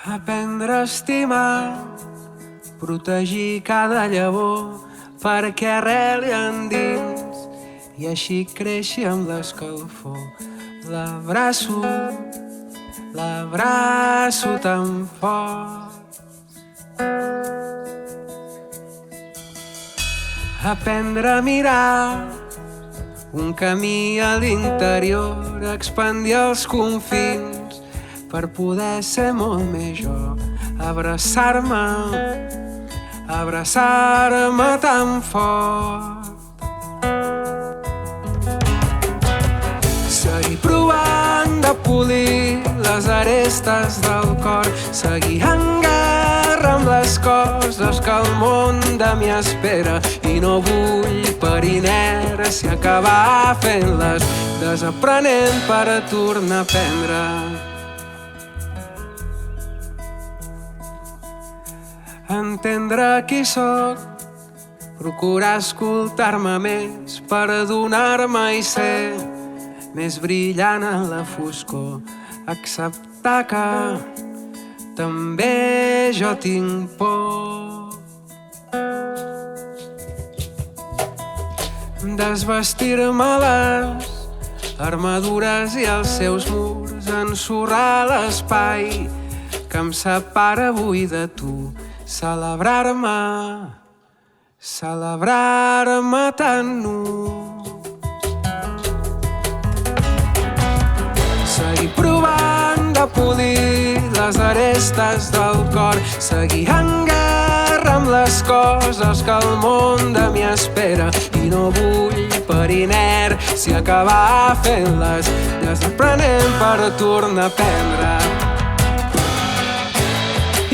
Aprendre a estimar, protegir cada llavor perquè arreli endins i així creixi amb l'escalfor. L'abraço tan fort. Aprendre a mirar un camí a l'interior, expandir els confins per poder ser molt més jo. Abraçar-me tan fort. Seguir provant de polir les arestes del cor, seguir en guerra amb les coses que el món de mi espera, i no vull per inèrcia acabar fent-les, desaprenent per a tornar a aprendre. Entendre qui sóc, procurar escoltar-me més per adonar-me i ser més brillant en la foscor, acceptar que també jo tinc por. Desvestir-me les armadures i els seus murs, ensorrar l'espai que em separa avui de tu, celebrar-me tan nu. Seguir provant de polir les arestes del cor, seguir en guerra amb les coses que el món de mi espera, i no vull per inèrcia acabar fent-les, desaprenent per tornar a aprendre.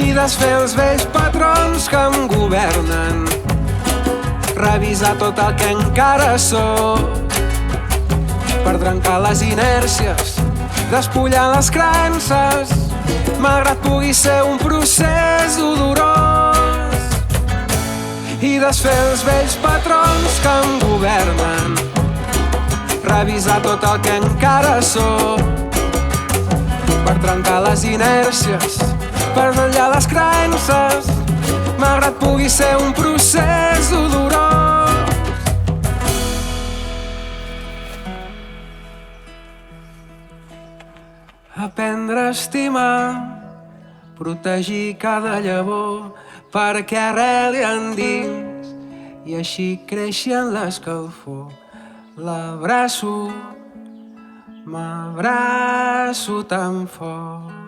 I desfer els vells patrons que em governen, revisar tot el que encara sóc, per trencar les inèrcies, despullar les creences, malgrat pugui ser un procés dolorós. I desfer els vells patrons que em governen, revisar tot el que encara sóc, per trencar les inèrcies, per vetllar les creences, malgrat pugui ser un procés dolorós. Aprendre a estimar, protegir cada llavor perquè arreli endins i així creixi en l'escalfor. M'abraço tan fort.